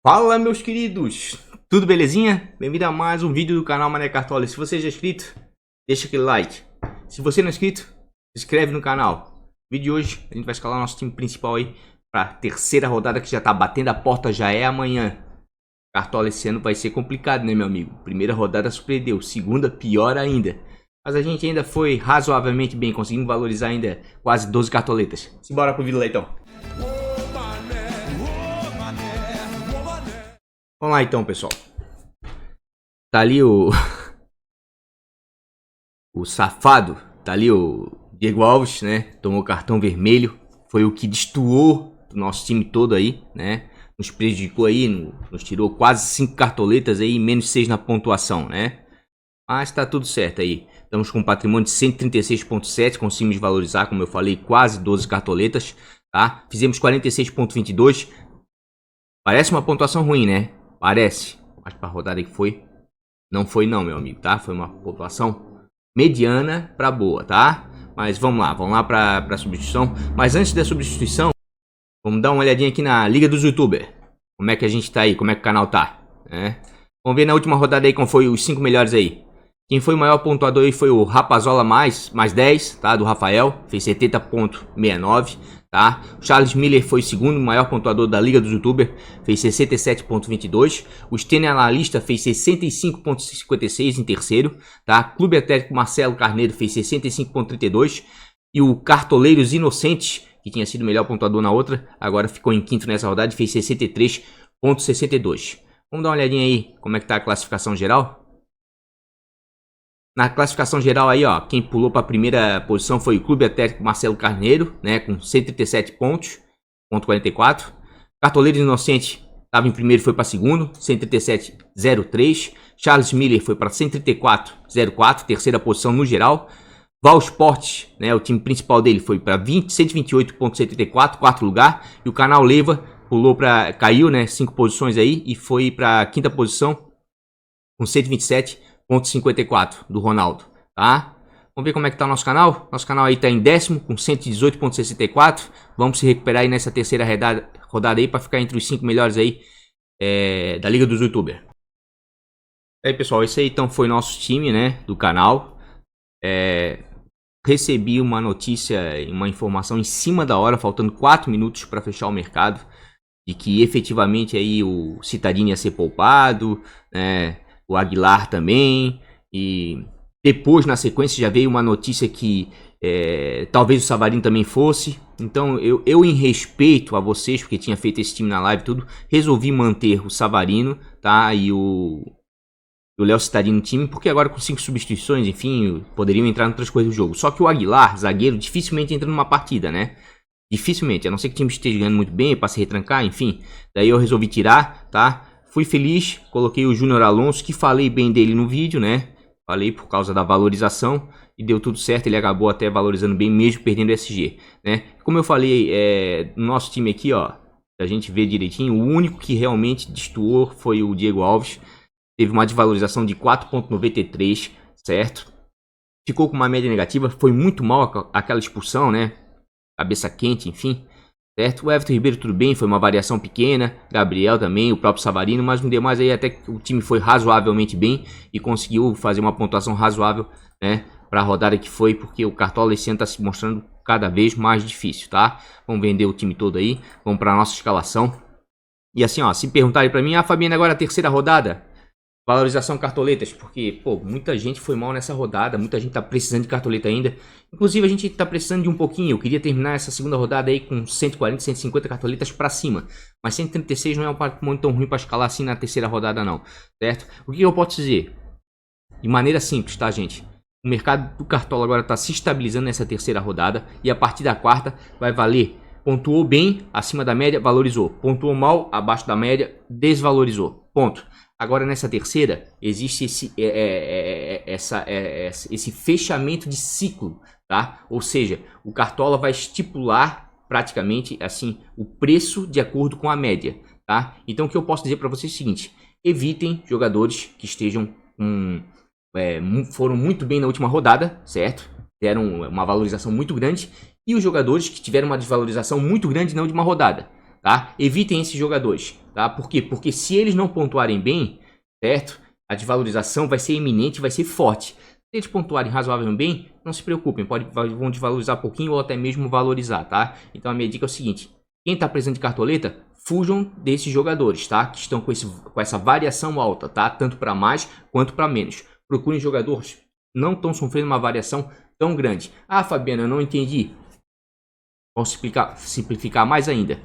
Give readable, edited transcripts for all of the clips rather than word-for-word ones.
Fala, meus queridos, tudo belezinha? Bem-vindo a mais um vídeo do canal Mané Cartola. Se você já é inscrito, deixa aquele like. Se você não é inscrito, se inscreve no canal. No vídeo de hoje a gente vai escalar nosso time principal aí para a terceira rodada que já tá batendo a porta, já é amanhã. Cartola esse ano vai ser complicado, né, meu amigo? Primeira rodada surpreendeu, segunda pior ainda. Mas a gente ainda foi razoavelmente bem, conseguimos valorizar ainda quase 12 cartoletas. Simbora pro vídeo lá então. Vamos lá então, pessoal. Tá ali o safado, tá ali o Diego Alves, né? Tomou cartão vermelho, foi o que destoou do nosso time todo aí, né? Nos prejudicou aí, nos tirou quase 5 cartoletas aí, menos 6 na pontuação, né? Mas tá tudo certo aí. Estamos com um patrimônio de 136.7, conseguimos valorizar, como eu falei, quase 12 cartoletas, tá? Fizemos 46.22. Parece uma pontuação ruim, né? Parece, mas para a rodada que foi, não foi não, meu amigo, tá? Foi uma pontuação mediana para boa, tá? Mas vamos lá para a substituição. Mas antes da substituição, vamos dar uma olhadinha aqui na Liga dos YouTubers. Como é que a gente tá aí, como é que o canal tá, né? Vamos ver na última rodada aí como foi os 5 melhores aí. Quem foi o maior pontuador aí foi o Rapazola mais 10, tá? Do Rafael, fez 70.69. Tá? O Charles Miller foi o segundo maior pontuador da Liga dos YouTubers, fez 67.22. O Stênio Analista fez 65.56 em terceiro. Tá? Clube Atlético Marcelo Carneiro fez 65.32. E o Cartoleiros Inocentes, que tinha sido o melhor pontuador na outra, agora ficou em quinto nessa rodada e fez 63.62. Vamos dar uma olhadinha aí como é que tá a classificação geral. Na classificação geral aí, ó, quem pulou para a primeira posição foi o Clube Atlético Marcelo Carneiro, né, com 137 pontos, ponto 44. Cartoleiro Inocente estava em primeiro e foi para segundo, 137,03. Charles Miller foi para 134,04, terceira posição no geral. Val Sport, né, o time principal dele foi para 128,74, quarto lugar. E o Canal Leva pulou caiu, né, 5 posições aí e foi para a quinta posição com 127,54 do Ronaldo, tá? Vamos ver como é que tá o nosso canal. Nosso canal aí tá em décimo com 118,64. Vamos se recuperar aí nessa terceira rodada aí para ficar entre os 5 melhores aí da Liga dos YouTubers. Aí, pessoal, esse aí então foi nosso time, né, do canal. Recebi uma notícia, uma informação em cima da hora, faltando 4 minutos para fechar o mercado, de que efetivamente aí o Citadini ia ser poupado, né? O Aguilar também, e depois na sequência já veio uma notícia que talvez o Savarino também fosse. Então eu em respeito a vocês, porque tinha feito esse time na live e tudo, resolvi manter o Savarino, tá? E o Léo Citadini no time, porque agora com 5 substituições, enfim, poderiam entrar em outras coisas do jogo. Só que o Aguilar, zagueiro, dificilmente entra numa partida, né? Dificilmente, a não ser que o time esteja ganhando muito bem para se retrancar, enfim. Daí eu resolvi tirar, tá? Fui feliz, coloquei o Júnior Alonso, que falei bem dele no vídeo, né? Falei por causa da valorização e deu tudo certo, ele acabou até valorizando bem, mesmo perdendo o SG, né? Como eu falei, no nosso time aqui, ó, a gente vê direitinho, o único que realmente destoou foi o Diego Alves. Teve uma desvalorização de 4,93, certo? Ficou com uma média negativa, foi muito mal aquela expulsão, né? Cabeça quente, enfim. Certo? O Everton Ribeiro tudo bem, foi uma variação pequena, Gabriel também, o próprio Savarino, mas no demais aí até que o time foi razoavelmente bem e conseguiu fazer uma pontuação razoável, né, para a rodada que foi, porque o Cartola esse ano está se mostrando cada vez mais difícil, tá? Vamos vender o time todo aí, vamos para a nossa escalação. E assim, ó, se perguntarem para mim, Fabiano, agora a terceira rodada, valorização cartoletas, porque, pô, muita gente foi mal nessa rodada, muita gente tá precisando de cartoleta ainda. Inclusive, a gente tá precisando de um pouquinho. Eu queria terminar essa segunda rodada aí com 140, 150 cartoletas pra cima. Mas 136 não é um patrimônio tão ruim pra escalar assim na terceira rodada, não. Certo? O que eu posso dizer? De maneira simples, tá, gente? O mercado do Cartola agora tá se estabilizando nessa terceira rodada. E a partir da quarta vai valer. Pontuou bem, acima da média, valorizou. Pontuou mal, abaixo da média, desvalorizou. Ponto. Agora nessa terceira, existe esse fechamento de ciclo, tá? Ou seja, o Cartola vai estipular praticamente assim o preço de acordo com a média, tá? Então o que eu posso dizer para vocês é o seguinte: evitem jogadores que estejam foram muito bem na última rodada, certo? Deram uma valorização muito grande, e os jogadores que tiveram uma desvalorização muito grande na última rodada. tá? Evitem esses jogadores, tá? Por quê? Porque se eles não pontuarem bem, certo? A desvalorização vai ser iminente, vai ser forte. Se eles pontuarem razoavelmente bem, não se preocupem, vão desvalorizar pouquinho ou até mesmo valorizar, tá? Então a minha dica é o seguinte, quem tá precisando de cartoleta, fujam desses jogadores, tá? Que estão com essa variação alta, tá? Tanto para mais quanto para menos. Procurem jogadores que não estão sofrendo uma variação tão grande. Ah, Fabiano, eu não entendi. Posso simplificar mais ainda.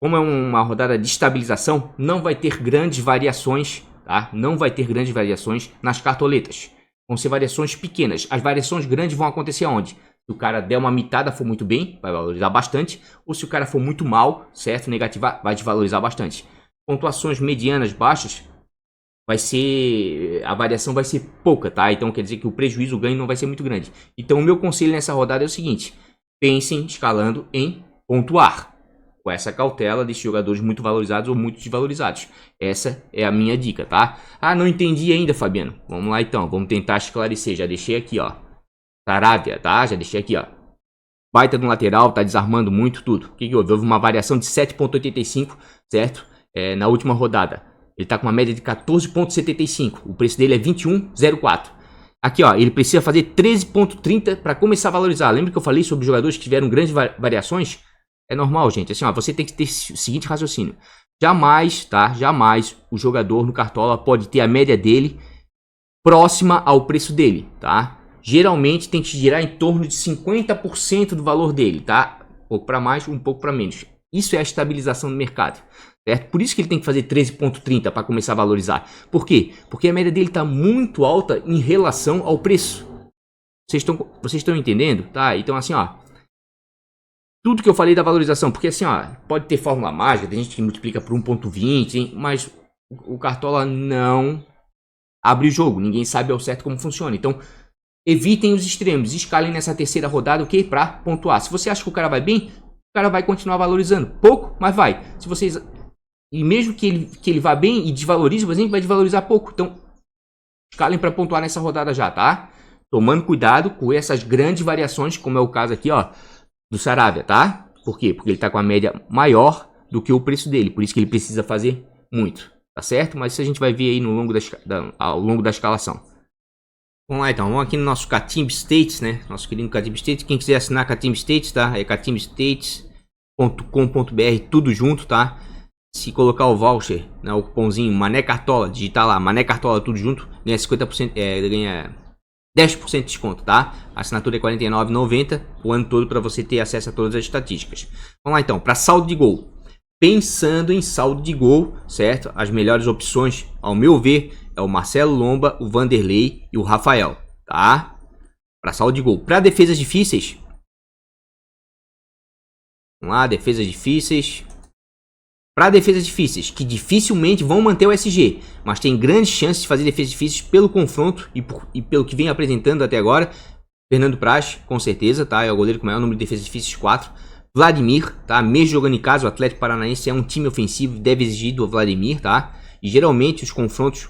Como é uma rodada de estabilização, não vai ter grandes variações, tá? Não vai ter grandes variações nas cartoletas. Vão ser variações pequenas. As variações grandes vão acontecer onde? Se o cara der uma mitada, for muito bem, vai valorizar bastante. Ou se o cara for muito mal, certo, negativar, vai desvalorizar bastante. Pontuações medianas, baixas, a variação vai ser pouca, tá? Então quer dizer que o prejuízo, o ganho não vai ser muito grande. Então o meu conselho nessa rodada é o seguinte, pensem escalando em pontuar. Com essa cautela desses jogadores muito valorizados ou muito desvalorizados. Essa é a minha dica, tá? Ah, não entendi ainda, Fabiano. Vamos lá então, vamos tentar esclarecer. Já deixei aqui, ó. Saravia, tá? Já deixei aqui, ó. Baita no lateral, tá desarmando muito tudo. O que houve? Houve uma variação de 7,85, certo? Na última rodada. Ele tá com uma média de 14,75. O preço dele é 21,04. Aqui, ó, ele precisa fazer 13,30 para começar a valorizar. Lembra que eu falei sobre jogadores que tiveram grandes variações? É normal, gente. Assim, ó, você tem que ter o seguinte raciocínio. Jamais, tá? Jamais o jogador no Cartola pode ter a média dele próxima ao preço dele, tá? Geralmente tem que girar em torno de 50% do valor dele, tá? Um pouco para mais, um pouco para menos. Isso é a estabilização do mercado, certo? Por isso que ele tem que fazer 13,30 para começar a valorizar. Por quê? Porque a média dele está muito alta em relação ao preço. Vocês estão entendendo? Tá? Então assim, ó. Tudo que eu falei da valorização, porque assim, ó, pode ter fórmula mágica, tem gente que multiplica por 1,20, mas o Cartola não abre o jogo, ninguém sabe ao certo como funciona. Então, evitem os extremos, escalem nessa terceira rodada, ok? Pra pontuar. Se você acha que o cara vai bem, o cara vai continuar valorizando. Pouco, mas vai. Se vocês... E mesmo que ele vá bem e desvalorize, por exemplo, vai desvalorizar pouco. Então, escalem para pontuar nessa rodada já, tá? Tomando cuidado com essas grandes variações, como é o caso aqui, ó, do Saravia, tá? Por quê? Porque ele tá com a média maior do que o preço dele. Por isso que ele precisa fazer muito, tá certo? Mas isso a gente vai ver aí ao longo da escalação. Vamos lá então, vamos aqui no nosso Catimb States, né? Nosso querido Catimb States. Quem quiser assinar Catimb States, tá? É catimbstates.com.br, tudo junto, tá? Se colocar o voucher, né, o cupomzinho Mané Cartola, digitar lá, Mané Cartola, tudo junto, ganha 50%, ganha 10% de desconto, tá? A assinatura é R$ 49,90 o ano todo para você ter acesso a todas as estatísticas. Vamos lá então, para saldo de gol. Pensando em saldo de gol, certo? As melhores opções, ao meu ver, é o Marcelo Lomba, o Vanderlei e o Rafael, tá? Para saldo de gol. Para defesas difíceis. Vamos lá, defesas difíceis. Para defesas difíceis, que dificilmente vão manter o SG, mas tem grandes chances de fazer defesas difíceis pelo confronto e pelo que vem apresentando até agora. Fernando Praz, com certeza, tá? É o goleiro com o maior número de defesas difíceis, 4. Vladimir, tá? Mesmo jogando em casa, o Atlético Paranaense é um time ofensivo, deve exigir do Vladimir, tá? E geralmente os confrontos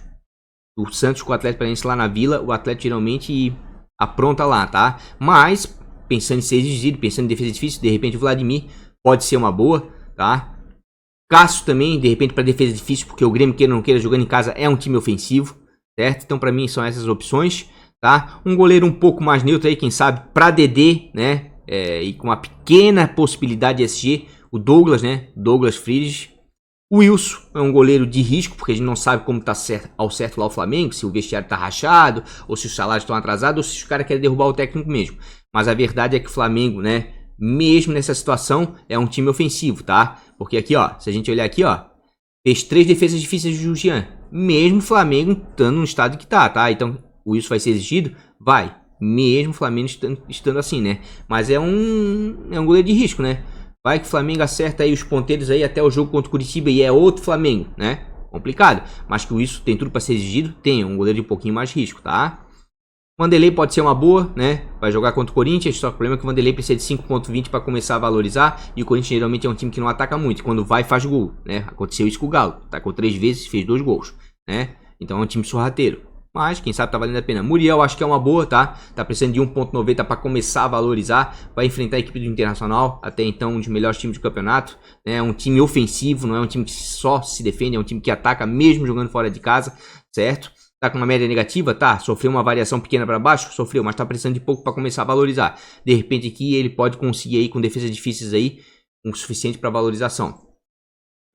do Santos com o Atlético Paranaense lá na Vila, o Atlético geralmente apronta lá, tá? Mas, pensando em ser exigido, pensando em defesa difícil, de repente o Vladimir pode ser uma boa, tá? Cássio também, de repente, para defesa difícil, porque o Grêmio, queira ou não queira, jogando em casa, é um time ofensivo, certo? Então, para mim, são essas opções, tá? Um goleiro um pouco mais neutro aí, quem sabe, para DD, né? E com uma pequena possibilidade de SG, o Douglas, né? Douglas Friedrich. O Wilson é um goleiro de risco, porque a gente não sabe como tá ao certo lá o Flamengo, se o vestiário tá rachado, ou se os salários estão atrasados, ou se os caras querem derrubar o técnico mesmo. Mas a verdade é que o Flamengo, né? Mesmo nessa situação, é um time ofensivo, tá? Porque aqui, ó, se a gente olhar aqui, ó, fez 3 defesas difíceis de Jean. Mesmo o Flamengo estando no estado que tá? Então, o Wilson vai ser exigido? Vai. Mesmo o Flamengo estando assim, né? Mas é um goleiro de risco, né? Vai que o Flamengo acerta aí os ponteiros aí até o jogo contra o Curitiba e é outro Flamengo, né? Complicado. Mas que o Wilson tem tudo para ser exigido? Tem. Um goleiro de um pouquinho mais risco, tá? O Vanderlei pode ser uma boa, né? Vai jogar contra o Corinthians, só que o problema é que o Vanderlei precisa de 5,20 para começar a valorizar. E o Corinthians geralmente é um time que não ataca muito. Quando vai, faz gol, né? Aconteceu isso com o Galo. Atacou 3 vezes, fez 2 gols, né? Então é um time sorrateiro. Mas quem sabe tá valendo a pena. Muriel acho que é uma boa, tá? Tá precisando de 1.90 para começar a valorizar. Vai enfrentar a equipe do Internacional, até então um dos melhores times do campeonato. É um time ofensivo, não é um time que só se defende, é um time que ataca mesmo jogando fora de casa, certo? Tá com uma média negativa? Tá. Sofreu uma variação pequena para baixo? Sofreu, mas tá precisando de pouco para começar a valorizar. De repente aqui ele pode conseguir aí com defesas difíceis aí o suficiente para valorização,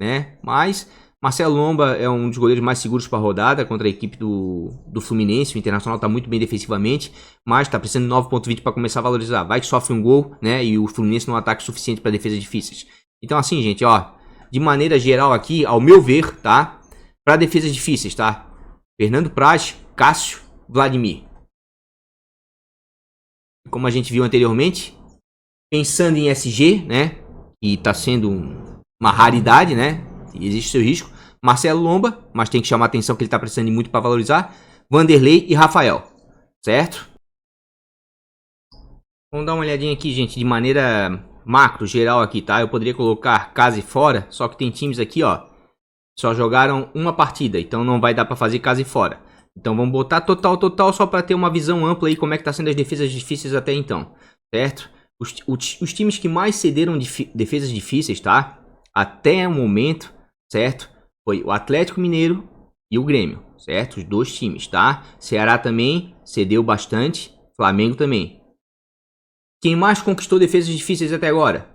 né? Mas Marcelo Lomba é um dos goleiros mais seguros para a rodada contra a equipe do Fluminense. O Internacional está muito bem defensivamente, mas está precisando de 9.20 para começar a valorizar. Vai que sofre um gol, né? E o Fluminense não ataca o suficiente para defesas difíceis. Então assim, gente, ó, de maneira geral aqui, ao meu ver, tá? Para defesas difíceis, tá? Fernando Praz, Cássio, Vladimir. Como a gente viu anteriormente, pensando em SG, né? Que está sendo uma raridade, né? Existe seu risco. Marcelo Lomba, mas tem que chamar a atenção que ele está precisando de muito para valorizar. Vanderlei e Rafael, certo? Vamos dar uma olhadinha aqui, gente, de maneira macro, geral aqui, tá? Eu poderia colocar casa e fora, só que tem times aqui, ó, só jogaram uma partida, então não vai dar para fazer casa e fora. Então vamos botar total só para ter uma visão ampla aí como é que tá sendo as defesas difíceis até então, certo? Os times que mais cederam defesas difíceis, tá? Até o momento, certo? Foi o Atlético Mineiro e o Grêmio, certo? Os dois times, tá? Ceará também cedeu bastante, Flamengo também. Quem mais conquistou defesas difíceis até agora?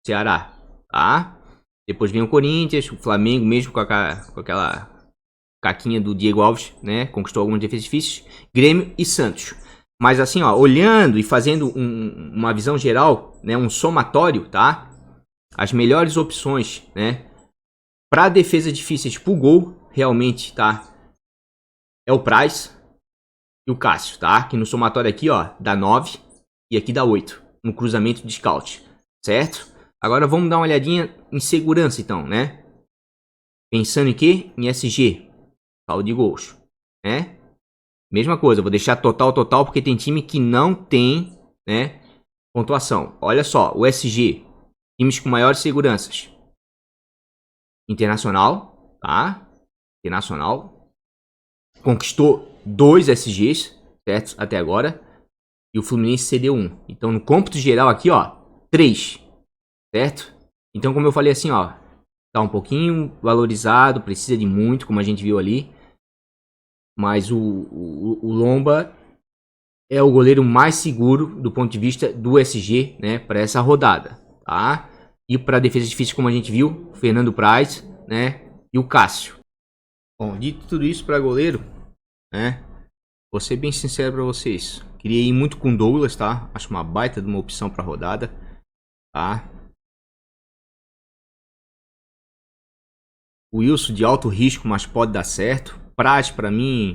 Ceará, tá? Depois vem o Corinthians, o Flamengo mesmo com aquela caquinha do Diego Alves, né? Conquistou algumas defesas difíceis. Grêmio e Santos. Mas assim, ó, olhando e fazendo uma visão geral, né? Um somatório, tá? As melhores opções, né? Para defesas difíceis pro gol, realmente, tá? É o Praz e o Cássio, tá? Que no somatório aqui, ó, dá 9 e aqui dá 8. No cruzamento de scout, certo? Agora vamos dar uma olhadinha em segurança, então, né? Pensando em quê? Em SG, saldo de gols, né? Mesma coisa, vou deixar total, porque tem time que não tem, né, pontuação. Olha só, o SG, times com maiores seguranças. Internacional, tá? Internacional. Conquistou 2 SGs, certo? Até agora. E o Fluminense cedeu 1. Então, no cômputo geral aqui, ó, 3. Certo? Então, como eu falei assim, ó, tá um pouquinho valorizado, precisa de muito, como a gente viu ali. Mas o Lomba é o goleiro mais seguro do ponto de vista do SG, né, para essa rodada, tá? E para defesa difícil, como a gente viu, o Fernando Praz, né, e o Cássio. Bom, dito tudo isso para goleiro, né, vou ser bem sincero para vocês. Queria ir muito com Douglas, tá? Acho uma baita de uma opção para rodada, tá? O Wilson de alto risco, mas pode dar certo. Praz, para mim,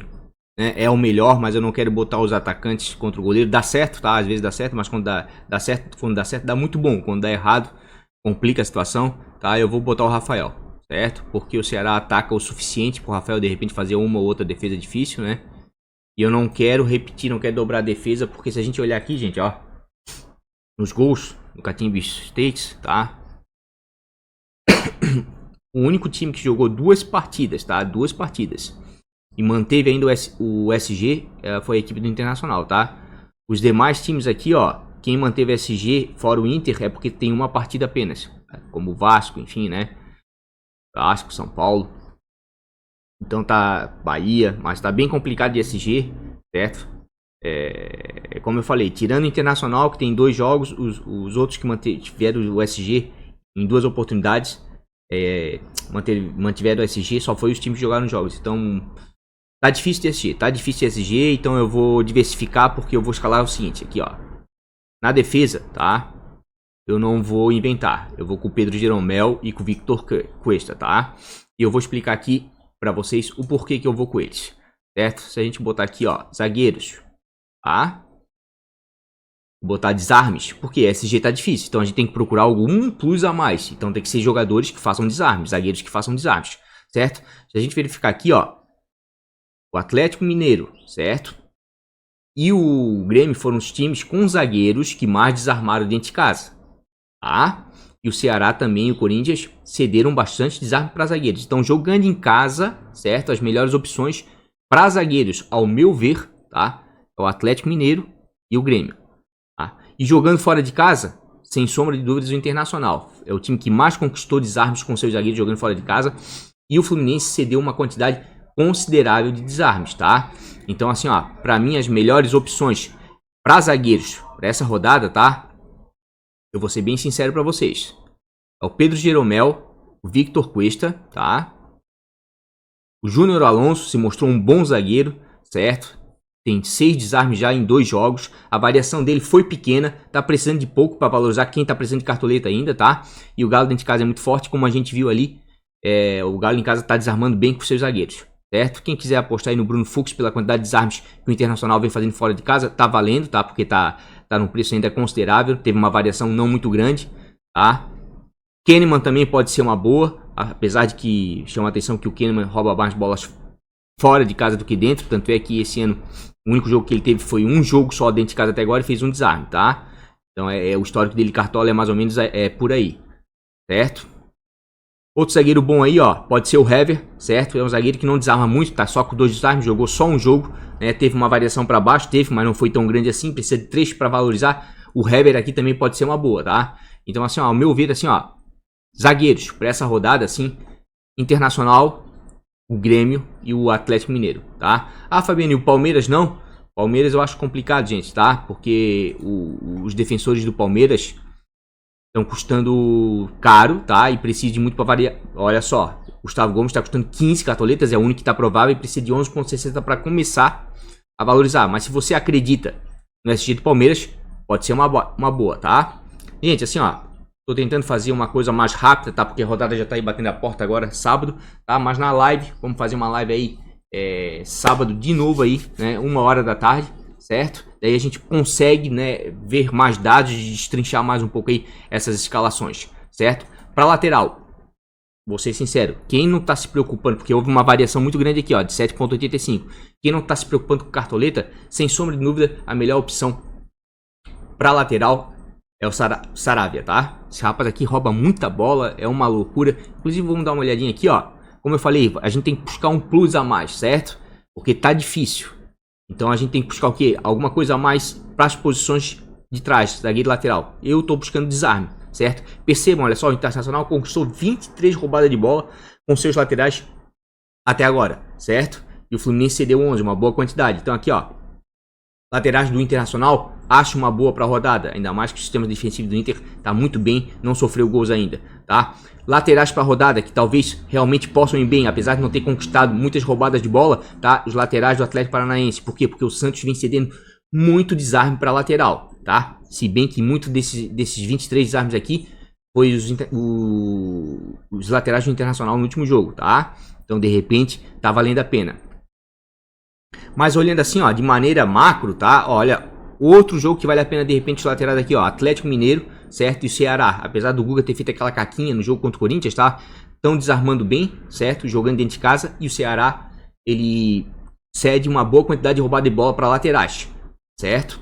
né, é o melhor, mas eu não quero botar os atacantes contra o goleiro. Dá certo, tá? Às vezes dá certo, mas quando dá certo, dá muito bom. Quando dá errado, complica a situação, tá? Eu vou botar o Rafael, certo? Porque o Ceará ataca o suficiente pro Rafael de repente fazer uma ou outra defesa difícil, né? E eu não quero repetir, não quero dobrar a defesa, porque se a gente olhar aqui, gente, ó, nos gols do Catimba States, tá? O único time que jogou 2 partidas, tá? 2 partidas. E manteve ainda o SG foi a equipe do Internacional, tá? Os demais times aqui, ó, quem manteve o SG fora o Inter é porque tem uma partida apenas. Como o Vasco, enfim, né? Vasco, São Paulo. Então tá Bahia, mas tá bem complicado de SG, certo? Como eu falei, tirando o Internacional, que tem 2 jogos, os outros que mantiveram o SG em 2 oportunidades, mantiveram o SG, só foi os times que jogaram jogos. Então tá difícil de SG, então eu vou diversificar, porque eu vou escalar o seguinte, aqui ó. Na defesa, tá? Eu não vou inventar, eu vou com o Pedro Jeromel e com o Victor Cuesta, tá? E eu vou explicar aqui pra vocês o porquê que eu vou com eles, certo? Se a gente botar aqui, ó, zagueiros, tá? Botar desarmes, porque SG tá difícil, então a gente tem que procurar algum plus a mais. Então tem que ser jogadores que façam desarmes, zagueiros que façam desarmes, certo? Se a gente verificar aqui, ó, o Atlético Mineiro, certo? E o Grêmio foram os times com zagueiros que mais desarmaram dentro de casa, tá? E o Ceará também e o Corinthians cederam bastante desarme para zagueiros. Então jogando em casa, certo? As melhores opções para zagueiros, ao meu ver, tá? É o Atlético Mineiro e o Grêmio. Tá? E jogando fora de casa, sem sombra de dúvidas, o Internacional. É o time que mais conquistou desarmes com seus zagueiros jogando fora de casa. E o Fluminense cedeu uma quantidade considerável de desarmes, tá? Então, assim, ó, pra mim, as melhores opções para zagueiros para essa rodada, tá? Eu vou ser bem sincero para vocês. É o Pedro Jeromel, o Victor Cuesta, tá? O Júnior Alonso se mostrou um bom zagueiro, certo? Tem 6 desarmes já em 2 jogos. A variação dele foi pequena. Tá precisando de pouco para valorizar quem tá precisando de cartoleta ainda, tá? E o Galo dentro de casa é muito forte, como a gente viu ali. O Galo em casa tá desarmando bem com seus zagueiros, certo? Quem quiser apostar aí no Bruno Fux pela quantidade de desarmes que o Internacional vem fazendo fora de casa, tá valendo, tá? Porque tá num preço ainda considerável. Teve uma variação não muito grande, tá? Kahneman também pode ser uma boa. Apesar de que chama a atenção que o Kahneman rouba mais bolas fora de casa do que dentro. Tanto é que esse ano o único jogo que ele teve foi um jogo só dentro de casa até agora e fez um desarme, tá? Então o histórico dele cartola é mais ou menos por aí, certo? Outro zagueiro bom aí, ó, pode ser o Hever, certo? É um zagueiro que não desarma muito, tá só com 2 desarmes, jogou só um jogo, né? Teve uma variação para baixo, mas não foi tão grande assim, precisa de 3 para valorizar. O Hever aqui também pode ser uma boa, tá? Então assim, ó, ao meu ver, assim, ó, zagueiros para essa rodada, assim, Internacional, o Grêmio e o Atlético Mineiro, tá? Ah, Fabiano, e o Palmeiras não? Palmeiras eu acho complicado, gente, tá? Porque os defensores do Palmeiras estão custando caro, tá? E precisa de muito para variar. Olha só, Gustavo Gomes está custando 15 cartoletas, é o único que está provável e precisa de 11,60 para começar a valorizar. Mas se você acredita no SG do Palmeiras, pode ser uma boa, tá? Gente, assim, ó, tô tentando fazer uma coisa mais rápida, tá? Porque a rodada já tá aí batendo a porta agora, sábado, tá? Mas na live, vamos fazer uma live aí, sábado de novo aí, né? 1h da tarde, certo? Daí a gente consegue, né, ver mais dados e destrinchar mais um pouco aí essas escalações, certo? Para lateral, vou ser sincero, quem não tá se preocupando, porque houve uma variação muito grande aqui, ó, de 7,85. Quem não tá se preocupando com cartoleta, sem sombra de dúvida, a melhor opção para lateral é o Saravia, tá? Esse rapaz aqui rouba muita bola, é uma loucura. Inclusive, vamos dar uma olhadinha aqui, ó. Como eu falei, a gente tem que buscar um plus a mais, certo? Porque tá difícil. Então a gente tem que buscar o quê? Alguma coisa a mais para as posições de trás, zagueiro lateral. Eu tô buscando desarme, certo? Percebam, olha só, o Internacional conquistou 23 roubadas de bola com seus laterais até agora, certo? E o Fluminense cedeu 11, uma boa quantidade. Então aqui, ó, laterais do Internacional, acho uma boa para a rodada. Ainda mais que o sistema defensivo do Inter tá muito bem, não sofreu gols ainda, tá? Laterais para a rodada, que talvez realmente possam ir bem, apesar de não ter conquistado muitas roubadas de bola, tá? Os laterais do Atlético Paranaense. Por quê? Porque o Santos vem cedendo muito desarme para lateral, tá? Se bem que muito desses 23 desarmes aqui foi os laterais do Internacional no último jogo, tá? Então, de repente, tá valendo a pena. Mas olhando assim, ó, de maneira macro, tá? Olha, outro jogo que vale a pena de repente os laterais aqui, ó, Atlético Mineiro, certo? E o Ceará, apesar do Guga ter feito aquela caquinha no jogo contra o Corinthians, tá? Estão desarmando bem, certo? Jogando dentro de casa. E o Ceará, ele cede uma boa quantidade de roubada de bola para laterais, certo?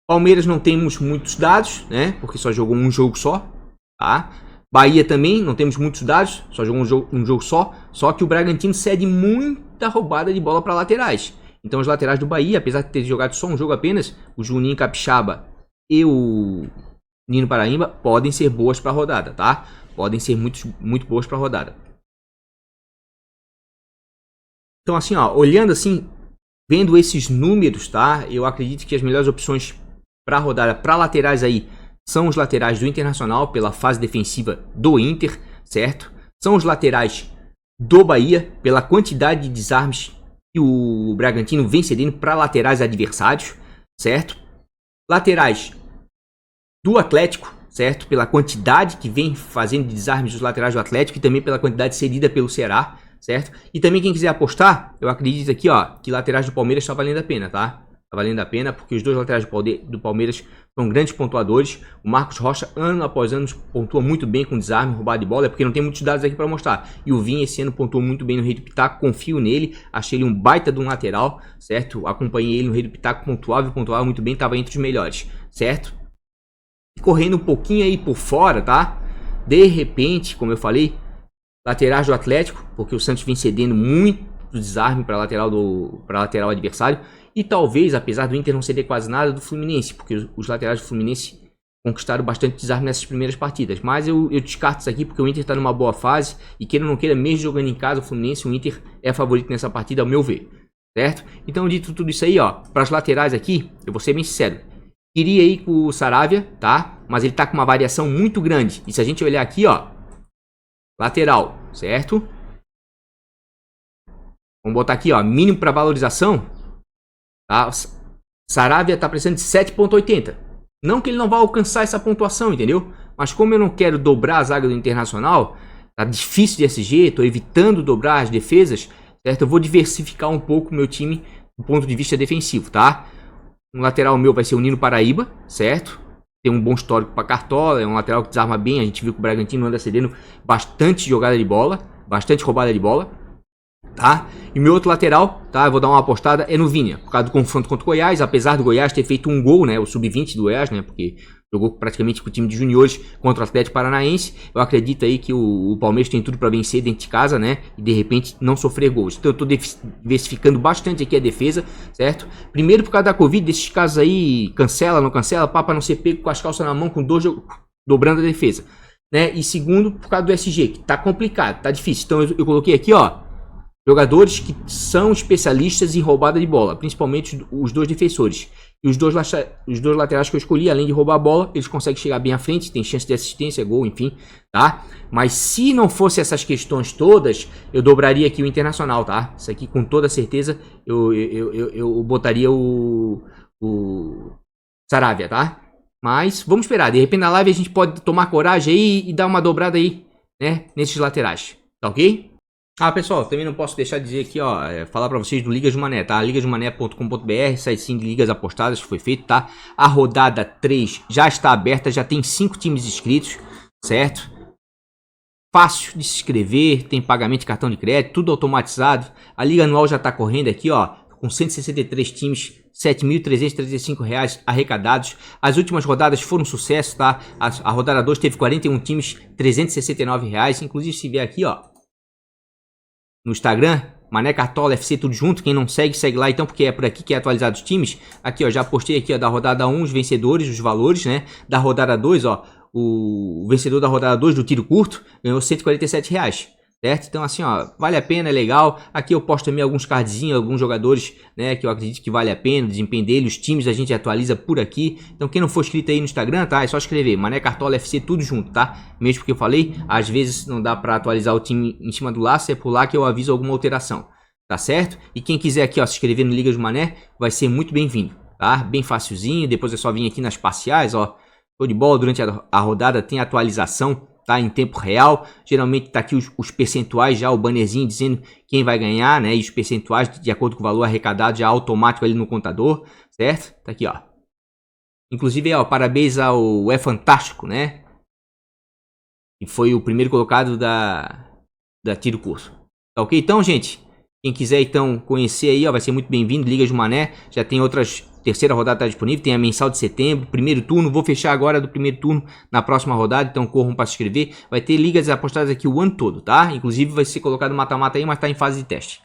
Palmeiras não temos muitos dados, né? Porque só jogou um jogo só, tá? Bahia também, não temos muitos dados, só jogou um jogo só. Só que o Bragantino cede muita roubada de bola para laterais. Então os laterais do Bahia, apesar de ter jogado só um jogo apenas, o Juninho Capixaba e o Nino Paraíba podem ser boas para a rodada, tá? Podem ser muito boas para a rodada. Então assim, ó, olhando assim, vendo esses números, tá? Eu acredito que as melhores opções para a rodada, para laterais aí, são os laterais do Internacional, pela fase defensiva do Inter, certo? São os laterais do Bahia, pela quantidade de desarmes que o Bragantino vem cedendo para laterais adversários, certo? Laterais do Atlético, certo? Pela quantidade que vem fazendo de desarmes dos laterais do Atlético e também pela quantidade cedida pelo Ceará, certo? E também quem quiser apostar, eu acredito aqui, ó, que laterais do Palmeiras está valendo a pena, tá? Tá valendo a pena porque os dois laterais do Palmeiras são grandes pontuadores. O Marcos Rocha, ano após ano, pontua muito bem com desarme, roubado de bola, é porque não tem muitos dados aqui para mostrar. E o Vinha esse ano pontuou muito bem no Rei do Pitaco, confio nele, achei ele um baita de um lateral, certo? Acompanhei ele no Rei do Pitaco, pontuava muito bem, estava entre os melhores, certo? E correndo um pouquinho aí por fora, tá? De repente, como eu falei, laterais do Atlético, porque o Santos vem cedendo do desarme para lateral adversário. E talvez, apesar do Inter não ceder quase nada, do Fluminense, porque os laterais do Fluminense conquistaram bastante desarme nessas primeiras partidas. Mas eu descarto isso aqui porque o Inter está numa boa fase e queira ou não queira, mesmo jogando em casa, o Fluminense, o Inter é favorito nessa partida, ao meu ver. Certo? Então, dito tudo isso aí, ó, para as laterais aqui, eu vou ser bem sincero. Iria aí com o Saravia, tá? Mas ele tá com uma variação muito grande. E se a gente olhar aqui, ó, lateral, certo? Vamos botar aqui, ó, mínimo para valorização, tá? Saravia tá precisando de 7,80. Não que ele não vá alcançar essa pontuação, entendeu? Mas como eu não quero dobrar a zaga do Internacional, tá difícil desse jeito, tô evitando dobrar as defesas, certo? Eu vou diversificar um pouco o meu time do ponto de vista defensivo, tá? Um lateral meu vai ser o Nino Paraíba, certo? Tem um bom histórico para Cartola, é um lateral que desarma bem, a gente viu que o Bragantino anda cedendo bastante jogada de bola, bastante roubada de bola, tá? E meu outro lateral, tá? Eu vou dar uma apostada, é no Vinha, por causa do confronto contra o Goiás, apesar do Goiás ter feito um gol, né? O sub-20 do Goiás, né? Porque jogou praticamente com o time de juniores contra o Atlético Paranaense. Eu acredito aí que o Palmeiras tem tudo para vencer dentro de casa, né? E de repente não sofrer gols. Então eu tô diversificando bastante aqui a defesa, certo? Primeiro por causa da Covid, desses casos aí, cancela, não cancela, para não ser pego com as calças na mão, com dois dobrando a defesa, né? E segundo por causa do SG, que tá complicado, tá difícil. Então eu coloquei aqui, ó, jogadores que são especialistas em roubada de bola, principalmente os dois defensores. E os dois laterais que eu escolhi, além de roubar a bola, eles conseguem chegar bem à frente, tem chance de assistência, gol, enfim, tá? Mas se não fosse essas questões todas, eu dobraria aqui o Internacional, tá? Isso aqui com toda certeza eu botaria o Saravia, tá? Mas vamos esperar, de repente na live a gente pode tomar coragem aí e dar uma dobrada aí, né? Nesses laterais, tá ok? Ah, pessoal, também não posso deixar de dizer aqui, ó, falar pra vocês do Ligas do Mané, tá? ligasdomané.com.br, site sim de ligas apostadas que foi feito, tá? A rodada 3 já está aberta, já tem 5 times inscritos, certo? Fácil de se inscrever, tem pagamento de cartão de crédito, tudo automatizado. A Liga Anual já tá correndo aqui, ó, com 163 times, R$ 7.335 arrecadados. As últimas rodadas foram um sucesso, tá? A rodada 2 teve 41 times, R$ 369. Inclusive, se vier aqui, ó, no Instagram, Mané Cartola FC, tudo junto. Quem não segue, segue lá então, porque é por aqui que é atualizado os times. Aqui, ó, já postei aqui, ó, da rodada 1, os vencedores, os valores, né? Da rodada 2, ó, o vencedor da rodada 2 do tiro curto ganhou R$ 147, certo? Então, assim, ó, vale a pena, é legal. Aqui eu posto também alguns cardzinhos, alguns jogadores, né, que eu acredito que vale a pena, o desempenho dele, os times a gente atualiza por aqui. Então, quem não for inscrito aí no Instagram, tá? É só escrever Mané Cartola FC, tudo junto, tá? Mesmo porque eu falei, às vezes não dá pra atualizar o time em cima do laço, é por lá que eu aviso alguma alteração, tá certo? E quem quiser aqui, ó, se inscrever no Ligas do Mané, vai ser muito bem-vindo, tá? Bem facilzinho, depois é só vir aqui nas parciais, ó. Show de bola, durante a rodada tem atualização, tá, em tempo real. Geralmente tá aqui os percentuais já, o bannerzinho dizendo quem vai ganhar, né? E os percentuais de acordo com o valor arrecadado já automático ali no contador, certo? Tá aqui, ó. Inclusive, ó, parabéns ao É Fantástico, né? Que foi o primeiro colocado da Tiro Curso. Tá ok? Então, gente, quem quiser então conhecer aí, ó, vai ser muito bem-vindo. Ligas do Mané, já tem outras. Terceira rodada está disponível, tem a mensal de setembro, primeiro turno, vou fechar agora do primeiro turno na próxima rodada, então corram para se inscrever. Vai ter ligas apostadas aqui o ano todo, tá? Inclusive vai ser colocado mata-mata aí, mas está em fase de teste.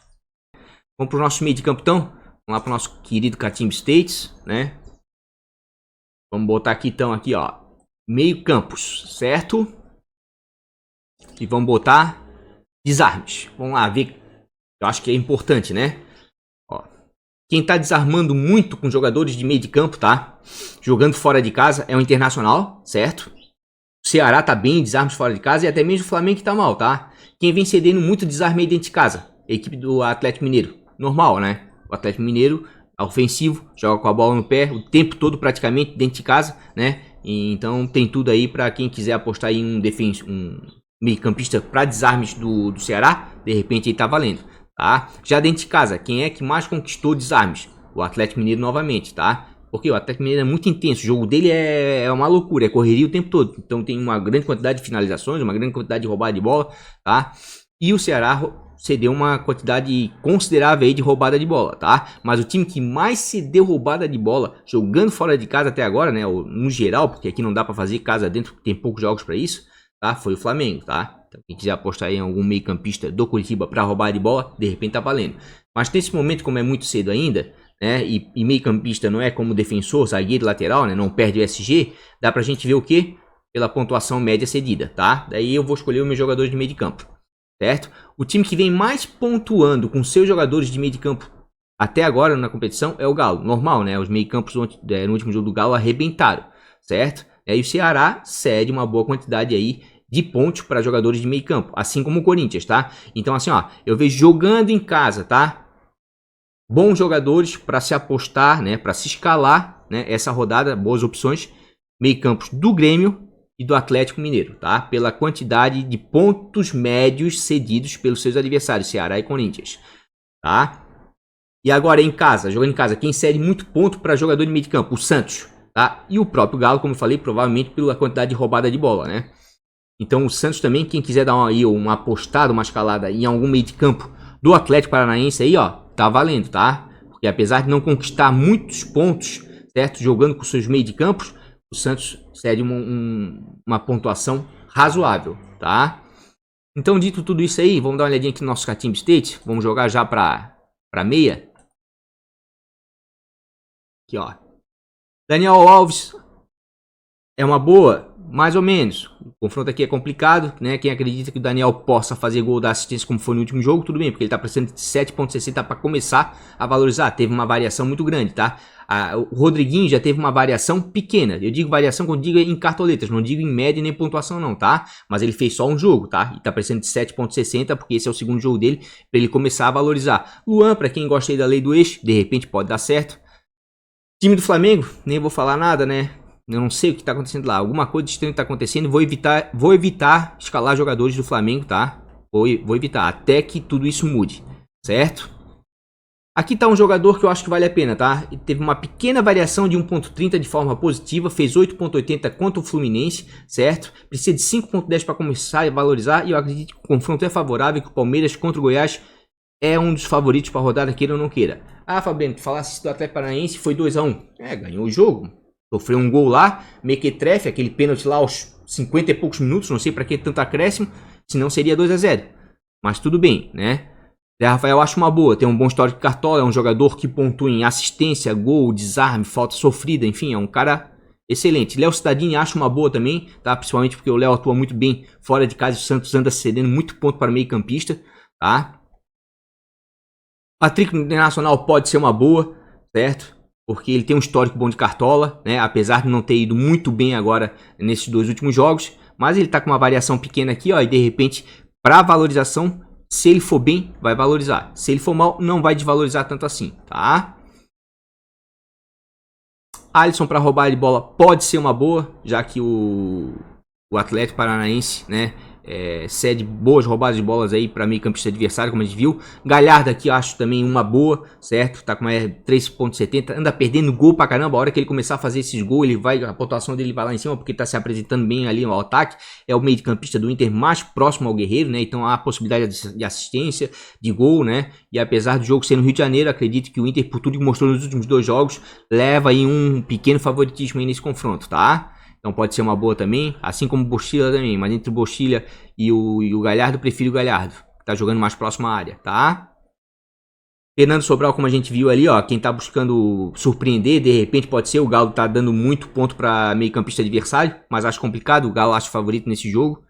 Vamos para o nosso meio de campo então, vamos lá para o nosso querido Catimba States, né? Vamos botar aqui então, aqui ó, meio campos, certo? E vamos botar desarmes, vamos lá ver, eu acho que é importante, né? Quem tá desarmando muito com jogadores de meio de campo, tá? Jogando fora de casa é o Internacional, certo? O Ceará tá bem, desarmes fora de casa, e até mesmo o Flamengo que tá mal, tá? Quem vem cedendo muito desarme dentro de casa? A equipe do Atlético Mineiro. Normal, né? O Atlético Mineiro é ofensivo, joga com a bola no pé o tempo todo praticamente dentro de casa, né? E então tem tudo aí para quem quiser apostar em um meio-campista para desarmes do Ceará, de repente aí tá valendo. Tá? Já dentro de casa, quem é que mais conquistou desarmes? O Atlético Mineiro novamente, tá? Porque o Atlético Mineiro é muito intenso, o jogo dele é uma loucura, é correria o tempo todo. Então tem uma grande quantidade de finalizações, uma grande quantidade de roubada de bola, tá? E o Ceará cedeu uma quantidade considerável aí de roubada de bola, tá? Mas o time que mais cedeu roubada de bola, jogando fora de casa até agora, né? No geral, porque aqui não dá pra fazer casa dentro, tem poucos jogos pra isso, tá? Foi o Flamengo, tá? Então, quem quiser apostar em algum meio campista do Curitiba para roubar de bola, de repente tá valendo. Mas nesse momento, como é muito cedo ainda, né, e meio campista não é como defensor, zagueiro, lateral, né, não perde o SG, dá pra gente ver o quê? Pela pontuação média cedida, tá? Daí eu vou escolher os meus jogadores de meio de campo, certo? O time que vem mais pontuando com seus jogadores de meio de campo até agora na competição é o Galo. Normal, né? Os meio campos no último jogo do Galo arrebentaram, certo? E aí o Ceará cede uma boa quantidade aí de pontos para jogadores de meio campo, assim como o Corinthians, tá? Então assim, ó, eu vejo jogando em casa, tá? Bons jogadores para se apostar, né? Para se escalar, né? Essa rodada, boas opções. Meio campos do Grêmio e do Atlético Mineiro, tá? Pela quantidade de pontos médios cedidos pelos seus adversários, Ceará e Corinthians, tá? E agora em casa, jogando em casa, quem cede muito ponto para jogador de meio de campo? O Santos, tá? E o próprio Galo, como eu falei, provavelmente pela quantidade de roubada de bola, né? Então o Santos também, quem quiser dar uma apostada, uma escalada em algum meio de campo do Atlético Paranaense aí, ó, tá valendo, tá? Porque apesar de não conquistar muitos pontos, certo? Jogando com seus meio de campos, o Santos cede uma pontuação razoável, tá? Então, dito tudo isso aí, vamos dar uma olhadinha aqui no nosso Catimba State. Vamos jogar já pra meia. Aqui, ó. Daniel Alves é uma boa, mais ou menos. O confronto aqui é complicado, né? Quem acredita que o Daniel possa fazer gol da assistência como foi no último jogo, tudo bem, porque ele tá precisando de 7,60 para começar a valorizar. Teve uma variação muito grande, tá? O Rodriguinho já teve uma variação pequena. Eu digo variação quando digo em cartoletas, não digo em média nem pontuação não, tá? Mas ele fez só um jogo, tá? E tá precisando de 7,60 porque esse é o segundo jogo dele para ele começar a valorizar. Luan, para quem gosta aí da lei do ex, de repente pode dar certo. Time do Flamengo, nem vou falar nada, né? Eu não sei o que tá acontecendo lá. Alguma coisa de estranho tá acontecendo. Vou evitar escalar jogadores do Flamengo, tá? Vou evitar até que tudo isso mude, certo? Aqui tá um jogador que eu acho que vale a pena, tá? Ele teve uma pequena variação de 1,30 de forma positiva, fez 8,80 contra o Fluminense, certo? Precisa de 5,10 para começar a valorizar e eu acredito que o confronto é favorável, que o Palmeiras contra o Goiás é um dos favoritos para a rodada, queira ou não queira. Ah, Fabiano, tu falasse do Atlético Paranaense, foi 2-1. Ganhou o jogo. Sofreu um gol lá, mequetrefe, aquele pênalti lá aos 50 e poucos minutos, não sei para que tanto acréscimo, senão seria 2-0. Mas tudo bem, né? Zé Rafael acho uma boa, tem um bom histórico de cartola, é um jogador que pontua em assistência, gol, desarme, falta sofrida, enfim, é um cara excelente. Léo Cittadini acho uma boa também, tá? Principalmente porque o Léo atua muito bem fora de casa e o Santos anda cedendo muito ponto para meio campista, tá? Patrick no Internacional pode ser uma boa, certo? Porque ele tem um histórico bom de cartola, né? Apesar de não ter ido muito bem agora nesses dois últimos jogos, mas ele tá com uma variação pequena aqui, ó, e de repente, para valorização, se ele for bem, vai valorizar. Se ele for mal, não vai desvalorizar tanto assim, tá? Alisson para roubar de bola pode ser uma boa, já que o Atlético Paranaense, né, cede boas roubadas de bolas aí para meio campista adversário, como a gente viu. Galhardo aqui eu acho também uma boa, certo? Tá com 3,70, anda perdendo gol pra caramba. A hora que ele começar a fazer esses gols, a pontuação dele vai lá em cima, porque tá se apresentando bem ali no ataque. É o meio campista do Inter mais próximo ao Guerreiro, né? Então há a possibilidade de assistência, de gol, né? E apesar do jogo ser no Rio de Janeiro, acredito que o Inter, por tudo que mostrou nos últimos dois jogos, leva aí um pequeno favoritismo aí nesse confronto, tá? Então pode ser uma boa também, assim como o Bostilha também. Mas entre o Bostilha e o Galhardo, eu prefiro o Galhardo, que tá jogando mais próximo à área, tá? Fernando Sobral, como a gente viu ali, ó, quem tá buscando surpreender, de repente pode ser. O Galo tá dando muito ponto para meio campista adversário, mas acho complicado. O Galo acho favorito nesse jogo,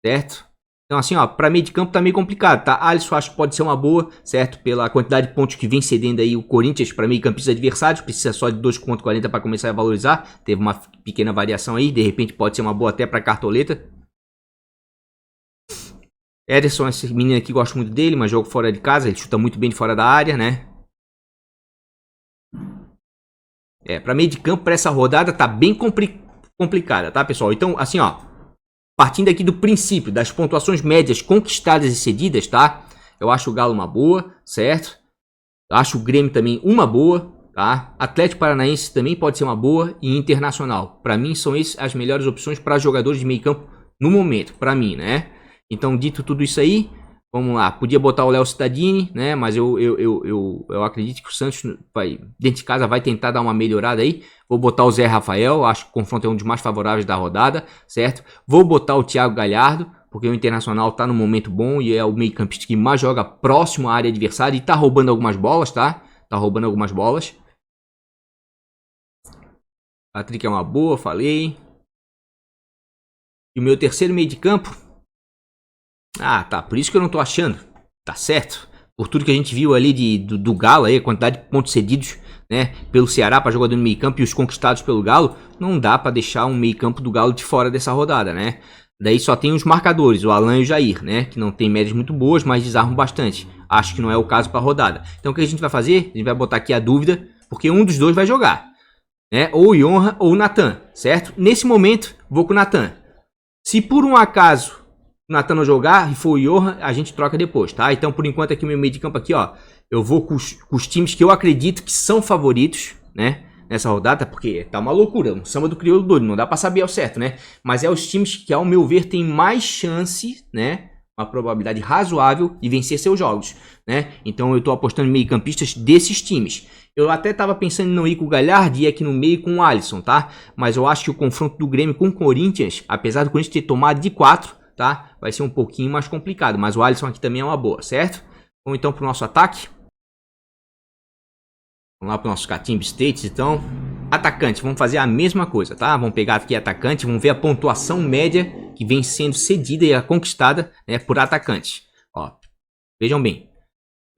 certo? Então assim, ó, para meio de campo tá meio complicado, tá? Alisson acho que pode ser uma boa, certo? Pela quantidade de pontos que vem cedendo aí o Corinthians para meio campistas adversários, precisa só de 2,40 para começar a valorizar. Teve uma pequena variação aí, de repente pode ser uma boa até para cartoleta. Ederson, esse menino aqui, gosto muito dele, mas jogo fora de casa, ele chuta muito bem de fora da área, né? Para meio de campo, para essa rodada tá bem complicada, tá, pessoal? Então, assim, ó, partindo aqui do princípio das pontuações médias conquistadas e cedidas, tá? Eu acho o Galo uma boa, certo? Eu acho o Grêmio também uma boa, tá? Atlético Paranaense também pode ser uma boa e Internacional. Para mim são essas as melhores opções para jogadores de meio campo no momento, para mim, né? Então, dito tudo isso aí, vamos lá. Podia botar o Léo Cittadini, né? Mas eu acredito que o Santos vai, dentro de casa, vai tentar dar uma melhorada aí. Vou botar o Zé Rafael, acho que o confronto é um dos mais favoráveis da rodada, certo? Vou botar o Thiago Galhardo, Porque o Internacional tá num momento bom e é o meio-campista que mais joga próximo à área adversária e tá roubando algumas bolas, tá? Tá roubando algumas bolas. Patrick é uma boa, falei. E o meu terceiro meio de campo... Ah, tá. Por isso que eu não tô achando. Tá certo. Por tudo que a gente viu ali do Galo, aí, a quantidade de pontos cedidos, né, pelo Ceará para jogador no meio campo e os conquistados pelo Galo, não dá para deixar um meio campo do Galo de fora dessa rodada, né? Daí só tem os marcadores, o Alan e o Jair, né, que não tem médias muito boas, mas desarmam bastante. Acho que não é o caso para a rodada. Então o que a gente vai fazer? A gente vai botar aqui a dúvida, porque um dos dois vai jogar, né? Ou o Yonra ou o Natan, certo? Nesse momento, vou com o Natan. Se por um acaso o Natan não jogar e for o Yonra, a gente troca depois, tá? Então por enquanto aqui o meu meio de campo aqui, ó, eu vou com os times que eu acredito que são favoritos, né? Nessa rodada, porque tá uma loucura, um samba do crioulo doido, não dá pra saber ao certo, né? Mas é os times que, ao meu ver, tem mais chance, né? Uma probabilidade razoável de vencer seus jogos, né? Então eu tô apostando em meio-campistas desses times. Eu até tava pensando em não ir com o Galhardo e ir aqui no meio com o Alisson, tá? Mas eu acho que o confronto do Grêmio com o Corinthians, apesar do Corinthians ter tomado de 4, tá? Vai ser um pouquinho mais complicado, mas o Alisson aqui também é uma boa, certo? Vamos então pro nosso ataque. Vamos lá para o nosso Catimba States, então. Atacante, vamos fazer a mesma coisa, tá? Vamos pegar aqui atacante, vamos ver a pontuação média que vem sendo cedida e conquistada, né, por atacante. Ó, vejam bem,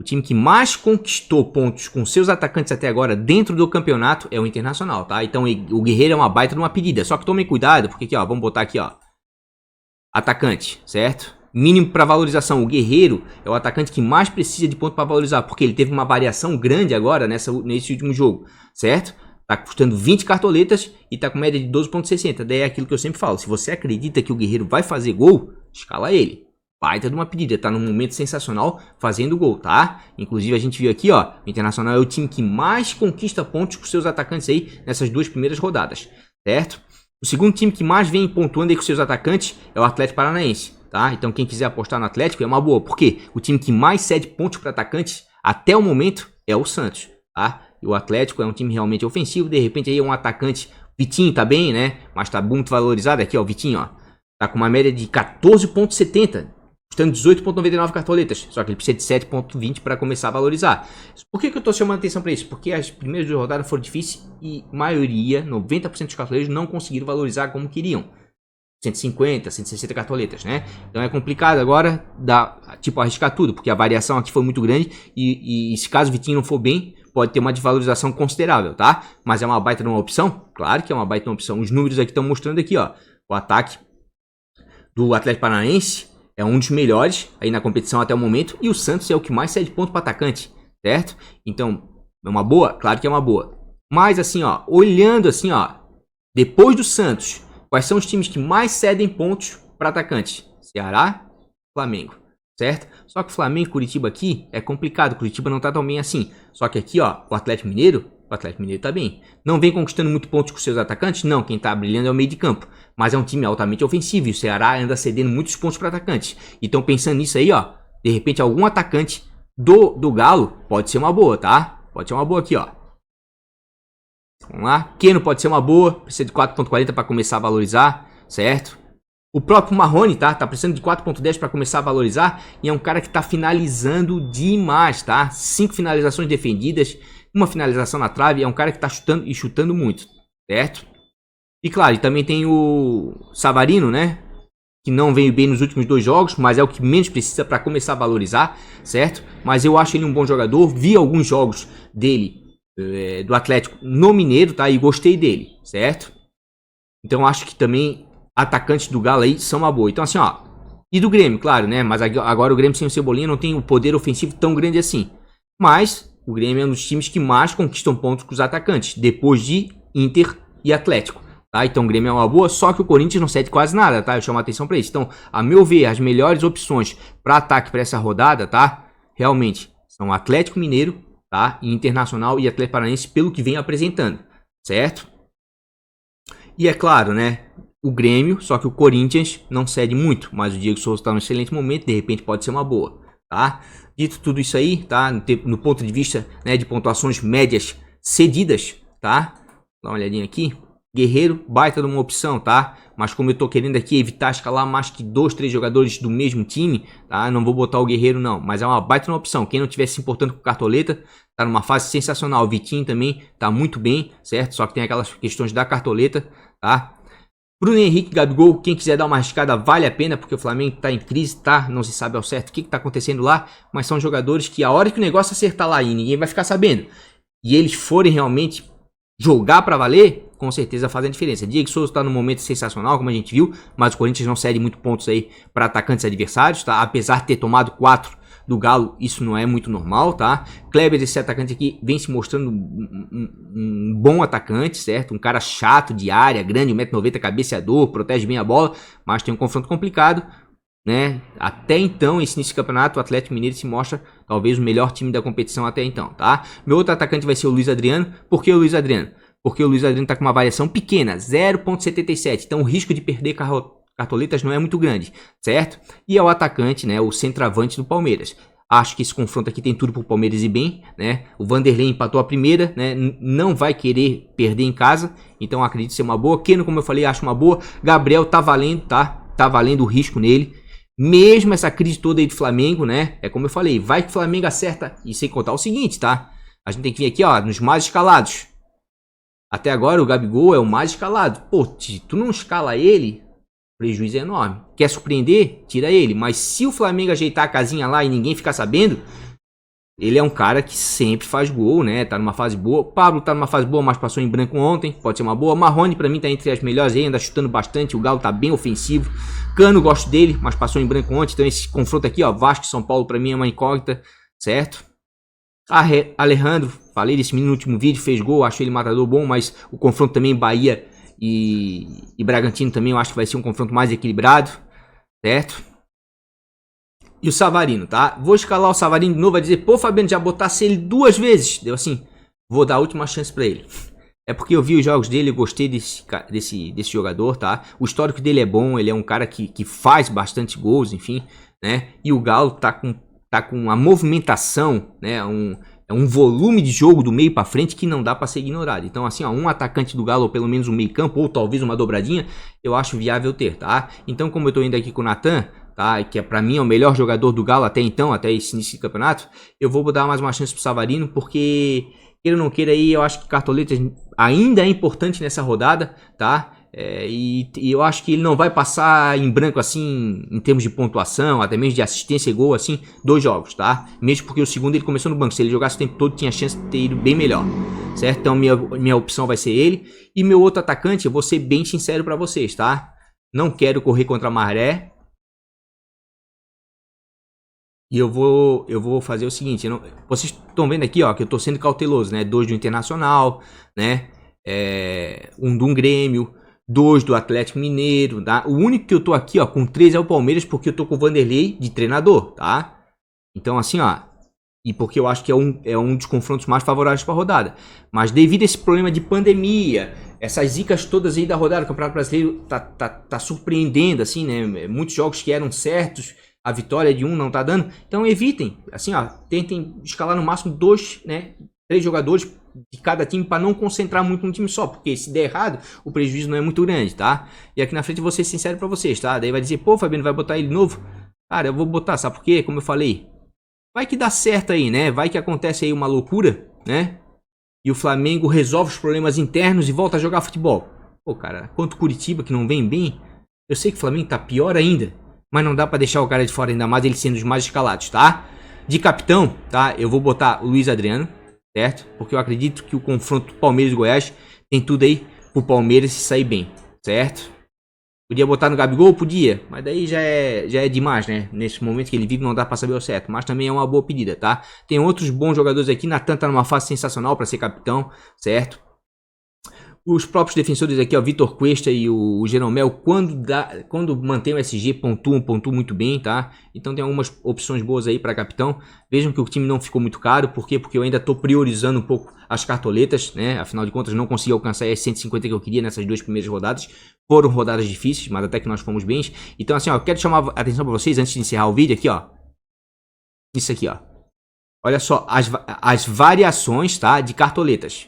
o time que mais conquistou pontos com seus atacantes até agora dentro do campeonato é o Internacional, tá? Então o Guerreiro é uma baita de uma pedida, só que tomem cuidado, porque aqui, ó, vamos botar aqui, ó, atacante, certo? Mínimo para valorização. O Guerreiro é o atacante que mais precisa de ponto para valorizar, porque ele teve uma variação grande agora nesse último jogo, certo? Tá custando 20 cartoletas e tá com média de 12,60. Daí é aquilo que eu sempre falo, se você acredita que o Guerreiro vai fazer gol, escala ele. Baita de uma pedida, tá num momento sensacional fazendo gol, tá? Inclusive a gente viu aqui, ó, o Internacional é o time que mais conquista pontos com seus atacantes aí nessas duas primeiras rodadas, certo? O segundo time que mais vem pontuando aí com seus atacantes é o Atlético Paranaense. Tá? Então quem quiser apostar no Atlético é uma boa, porque o time que mais cede pontos para atacantes até o momento é o Santos, tá? E o Atlético é um time realmente ofensivo, de repente aí é um atacante, Vitinho tá bem, né? Mas tá muito valorizado aqui, ó, o Vitinho, ó, tá com uma média de 14,70, custando 18,99 cartoletas, só que ele precisa de 7,20 para começar a valorizar. Por que eu tô chamando atenção para isso? Porque as primeiras duas rodadas foram difíceis e maioria, 90% dos cartoleiros não conseguiram valorizar como queriam. 150, 160 cartoletas, né? Então é complicado agora tipo, arriscar tudo, porque a variação aqui foi muito grande e se caso o Vitinho não for bem, pode ter uma desvalorização considerável, tá? Mas é uma baita de uma opção? Claro que é uma baita de uma opção. Os números aqui estão mostrando aqui, ó, o ataque do Atlético Paranaense é um dos melhores aí na competição até o momento e o Santos é o que mais cede ponto para atacante, certo? Então, é uma boa? Claro que é uma boa. Mas assim, ó, olhando assim, ó, depois do Santos, quais são os times que mais cedem pontos para atacantes? Ceará, Flamengo, certo? Só que Flamengo e Curitiba aqui é complicado. Curitiba não tá tão bem assim. Só que aqui, ó, o Atlético Mineiro tá bem. Não vem conquistando muito pontos com seus atacantes? Não, quem tá brilhando é o meio de campo. Mas é um time altamente ofensivo e o Ceará anda cedendo muitos pontos para atacantes. Então pensando nisso aí, ó, de repente algum atacante do Galo pode ser uma boa, tá? Pode ser uma boa aqui, ó. Vamos lá, Keno pode ser uma boa, precisa de 4,40 para começar a valorizar, certo? O próprio Marrone, tá? Tá precisando de 4,10 para começar a valorizar e é um cara que tá finalizando demais, tá? 5 finalizações defendidas, uma finalização na trave, é um cara que tá chutando e chutando muito, certo? E claro, e também tem o Savarino, né? Que não veio bem nos últimos 2 jogos, mas é o que menos precisa para começar a valorizar, certo? Mas eu acho ele um bom jogador, vi alguns jogos dele do Atlético no Mineiro, tá? E gostei dele, certo? Então acho que também atacantes do Galo aí são uma boa. Então assim, ó, e do Grêmio, claro, né? Mas agora o Grêmio sem o Cebolinha não tem o poder ofensivo tão grande assim. Mas o Grêmio é um dos times que mais conquistam pontos com os atacantes, depois de Inter e Atlético, tá? Então o Grêmio é uma boa, só que o Corinthians não cede quase nada, tá? Eu chamo a atenção para isso. Então, a meu ver, as melhores opções para ataque para essa rodada, tá? Realmente são Atlético Mineiro, tá? E Internacional e Atlético Paranaense pelo que vem apresentando, certo? E é claro, né? O Grêmio, só que o Corinthians não cede muito, mas o Diego Souza está num excelente momento, de repente pode ser uma boa, tá? Dito tudo isso aí, tá? No ponto de vista, né, de pontuações médias cedidas, tá? Dá uma olhadinha aqui. Guerreiro, baita de uma opção, tá? Mas como eu tô querendo aqui evitar escalar mais que 2, 3 jogadores do mesmo time, tá? Não vou botar o Guerreiro não, mas é uma baita de uma opção. Quem não estiver se importando com Cartoleta, tá numa fase sensacional. O Vitinho também tá muito bem, certo? Só que tem aquelas questões da Cartoleta, tá? Bruno Henrique, Gabigol, quem quiser dar uma arriscada vale a pena, porque o Flamengo tá em crise, tá? Não se sabe ao certo o que tá acontecendo lá, mas são jogadores que a hora que o negócio acertar lá e ninguém vai ficar sabendo, e eles forem realmente jogar pra valer, com certeza fazem a diferença. Diego Souza tá num momento sensacional, como a gente viu, mas o Corinthians não cede muito pontos aí para atacantes adversários, tá? Apesar de ter tomado 4 do Galo, isso não é muito normal, tá? Kleber, esse atacante aqui, vem se mostrando um bom atacante, certo? Um cara chato de área, grande, 1,90 m, cabeceador, protege bem a bola, mas tem um confronto complicado, né? Até então, esse início de campeonato, o Atlético Mineiro se mostra talvez o melhor time da competição até então, tá? Meu outro atacante vai ser o Luiz Adriano. Por que o Luiz Adriano? Porque o Luiz Adriano tá com uma variação pequena, 0,77. Então o risco de perder cartoletas não é muito grande, certo? E é o atacante, né? O centroavante do Palmeiras. Acho que esse confronto aqui tem tudo pro Palmeiras ir bem, né? O Vanderlei empatou a primeira, né? Não vai querer perder em casa, então acredito ser uma boa. Keno, como eu falei, acho uma boa. Gabriel tá valendo, tá? Tá valendo o risco nele. Mesmo essa crise toda aí do Flamengo, né? É como eu falei, vai que o Flamengo acerta. E sem contar o seguinte, tá? A gente tem que vir aqui, ó, nos mais escalados. Até agora o Gabigol é o mais escalado. Pô, se tu não escala ele, o prejuízo é enorme. Quer surpreender? Tira ele. Mas se o Flamengo ajeitar a casinha lá e ninguém ficar sabendo, ele é um cara que sempre faz gol, né? Tá numa fase boa. Pablo tá numa fase boa, mas passou em branco ontem. Pode ser uma boa. Marrone pra mim tá entre as melhores aí, anda chutando bastante. O Galo tá bem ofensivo. Cano, gosto dele, mas passou em branco ontem. Então esse confronto aqui, ó, Vasco e São Paulo pra mim é uma incógnita, certo? Alejandro, falei desse menino no último vídeo, fez gol, achei ele matador bom, mas o confronto também Bahia e Bragantino também eu acho que vai ser um confronto mais equilibrado, certo? E o Savarino, tá? Vou escalar o Savarino de novo, vai dizer, pô Fabiano, já botasse ele 2 vezes. Deu assim, vou dar a última chance pra ele. É porque eu vi os jogos dele, eu gostei desse jogador, tá? O histórico dele é bom, ele é um cara que faz bastante gols, enfim, né? E o Galo tá com uma movimentação, né? Um volume de jogo do meio pra frente que não dá pra ser ignorado. Então, assim, ó, um atacante do Galo, ou pelo menos um meio campo, ou talvez uma dobradinha, eu acho viável ter, tá? Então, como eu tô indo aqui com o Natan, tá? Que é pra mim é o melhor jogador do Galo até então, até esse início de campeonato, eu vou dar mais uma chance pro Savarino, porque, queira ou não queira aí, eu acho que Cartoletas ainda é importante nessa rodada, tá? E eu acho que ele não vai passar em branco assim, em termos de pontuação, até mesmo de assistência e gol, assim, 2 jogos, tá? Mesmo porque o segundo ele começou no banco, se ele jogasse o tempo todo tinha chance de ter ido bem melhor, certo? Então minha opção vai ser ele. E meu outro atacante, eu vou ser bem sincero pra vocês, tá? Não quero correr contra a maré. E eu vou fazer o seguinte, vocês estão vendo aqui, ó, que eu tô sendo cauteloso, né? 2 do Internacional, né? 1 do Grêmio, 2 do Atlético Mineiro, tá? O único que eu tô aqui, ó, com 3 é o Palmeiras, porque eu tô com o Vanderlei de treinador, tá? Então, assim, ó, e porque eu acho que é um dos confrontos mais favoráveis para a rodada. Mas devido a esse problema de pandemia, essas zicas todas aí da rodada, o Campeonato Brasileiro tá surpreendendo, assim, né? Muitos jogos que eram certos, a vitória de um não tá dando. Então evitem, assim, ó, tentem escalar no máximo 2, né? 3 jogadores de cada time para não concentrar muito no time só, porque se der errado, o prejuízo não é muito grande, tá? E aqui na frente eu vou ser sincero para vocês, tá? Daí vai dizer, pô, Fabiano, vai botar ele de novo? Cara, eu vou botar, sabe por quê? Como eu falei, vai que dá certo aí, né? Vai que acontece aí uma loucura, né? E o Flamengo resolve os problemas internos e volta a jogar futebol. Pô, cara, quanto Curitiba que não vem bem, eu sei que o Flamengo tá pior ainda, mas não dá pra deixar o cara de fora, ainda mais ele sendo os mais escalados, tá? De capitão, tá? Eu vou botar o Luiz Adriano, certo? Porque eu acredito que o confronto Palmeiras e Goiás tem tudo aí pro Palmeiras se sair bem, certo? Podia botar no Gabigol? Podia, mas daí já é demais, né? Nesse momento que ele vive não dá pra saber o certo, mas também é uma boa pedida, tá? Tem outros bons jogadores aqui, Natan tá numa fase sensacional pra ser capitão, certo? Os próprios defensores aqui, ó, Vitor Cuesta e o Jeromel, quando mantém o SG, pontuam muito bem, tá? Então tem algumas opções boas aí para capitão. Vejam que o time não ficou muito caro, por quê? Porque eu ainda tô priorizando um pouco as cartoletas, né? Afinal de contas, não consegui alcançar as 150 que eu queria nessas 2 primeiras rodadas. Foram rodadas difíceis, mas até que nós fomos bem. Então assim, ó, eu quero chamar a atenção para vocês, antes de encerrar o vídeo aqui, ó. Isso aqui, ó. Olha só, as variações, tá? De cartoletas.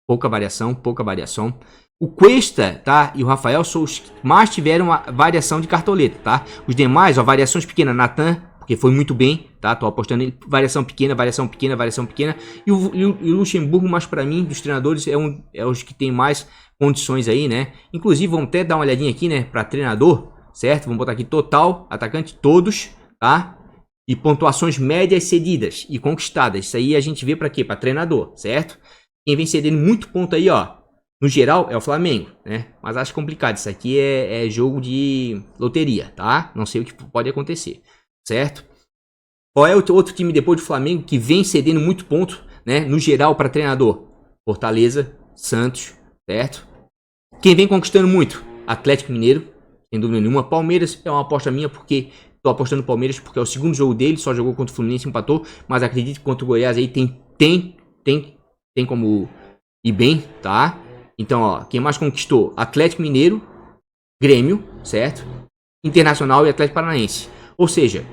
Pouca variação. O Cuesta, tá? E o Rafael são os que mais tiveram uma variação de cartoleta, tá? Os demais, ó, variações pequenas. Natan, porque foi muito bem, tá? Tô apostando em variação pequena, variação pequena, variação pequena. E o Luxemburgo, mas para mim, dos treinadores, é os que tem mais condições aí, né? Inclusive, vamos até dar uma olhadinha aqui, né? Para treinador, certo? Vamos botar aqui total, atacante, todos, tá? E pontuações médias cedidas e conquistadas. Isso aí a gente vê para quê? Para treinador, certo? Quem vem cedendo muito ponto aí, ó. No geral, é o Flamengo, né? Mas acho complicado. Isso aqui é jogo de loteria, tá? Não sei o que pode acontecer, certo? Qual é o outro time depois do Flamengo que vem cedendo muito ponto, né? No geral, para treinador? Fortaleza, Santos, certo? Quem vem conquistando muito? Atlético Mineiro, sem dúvida nenhuma. Palmeiras é uma aposta minha porque tô apostando no Palmeiras porque é o segundo jogo dele. Só jogou contra o Fluminense, empatou. Mas acredito que contra o Goiás aí tem como ir bem, tá? Então, ó, quem mais conquistou? Atlético Mineiro, Grêmio, certo? Internacional e Atlético Paranaense. Ou seja,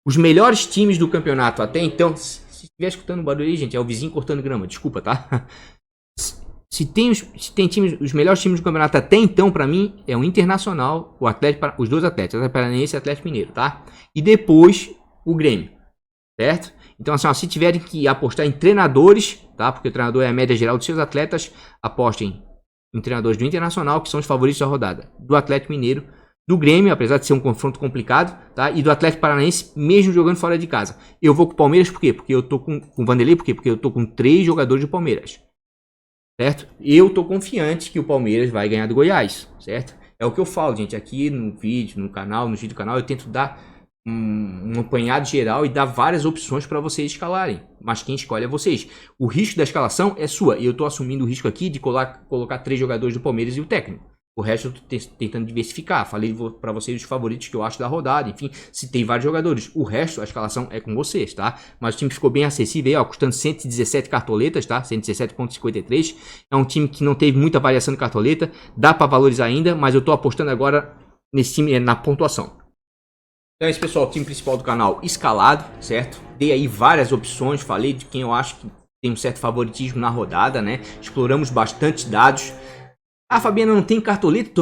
os melhores times do campeonato até então... Se estiver escutando o barulho aí, gente, é o vizinho cortando grama, desculpa, tá? Se tem times, os melhores times do campeonato até então, pra mim, é o Internacional, o Atlético, os dois Atléticos, Atlético Paranaense e Atlético Mineiro, tá? E depois, o Grêmio, certo? Então, assim, ó, se tiverem que apostar em treinadores, tá? Porque o treinador é a média geral dos seus atletas, apostem em treinadores do Internacional, que são os favoritos da rodada. Do Atlético Mineiro, do Grêmio, apesar de ser um confronto complicado, tá? E do Atlético Paranaense, mesmo jogando fora de casa. Eu vou com o Palmeiras, por quê? Porque eu tô com o Vanderlei, por quê? Porque eu tô com 3 jogadores do Palmeiras, certo? Eu tô confiante que o Palmeiras vai ganhar do Goiás, certo? É o que eu falo, gente, aqui no vídeo, no canal, no vídeo do canal, eu tento dar um apanhado geral e dar várias opções para vocês escalarem, mas quem escolhe é vocês. O risco da escalação é sua e eu tô assumindo o risco aqui de colocar 3 jogadores do Palmeiras e o técnico. O resto eu tô tentando diversificar. Falei para vocês os favoritos que eu acho da rodada, enfim, se tem vários jogadores. O resto, a escalação é com vocês, tá? Mas o time ficou bem acessível aí, ó, custando 117 cartoletas, tá? 117,53. É um time que não teve muita variação de cartoleta, dá para valorizar ainda, mas eu tô apostando agora nesse time na pontuação. Então é isso, pessoal, o time principal do canal escalado, certo? Dei aí várias opções, falei de quem eu acho que tem um certo favoritismo na rodada, né? Exploramos bastante dados. Ah, Fabiana, não tem cartoleta?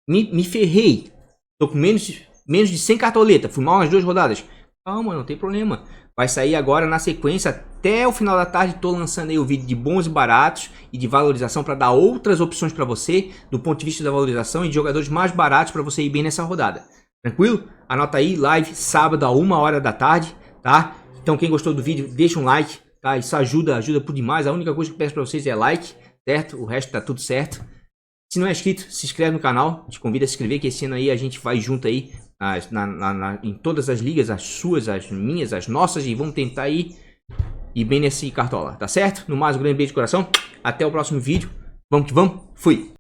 Me ferrei. Tô com menos de 100 cartoletas, fui mal nas 2 rodadas. Calma, não tem problema. Vai sair agora na sequência, até o final da tarde, tô lançando aí o vídeo de bons e baratos e de valorização para dar outras opções para você, do ponto de vista da valorização e de jogadores mais baratos para você ir bem nessa rodada. Tranquilo? Anota aí, live sábado a 1h da tarde, tá? Então quem gostou do vídeo, deixa um like, tá? Isso ajuda por demais. A única coisa que eu peço pra vocês é like, certo? O resto tá tudo certo. Se não é inscrito, se inscreve no canal. Te convido a se inscrever, que esse ano aí a gente vai junto aí em todas as ligas, as suas, as minhas, as nossas, e vamos tentar aí ir bem nesse cartola, tá certo? No mais, um grande beijo de coração. Até o próximo vídeo. Vamos que vamos. Fui!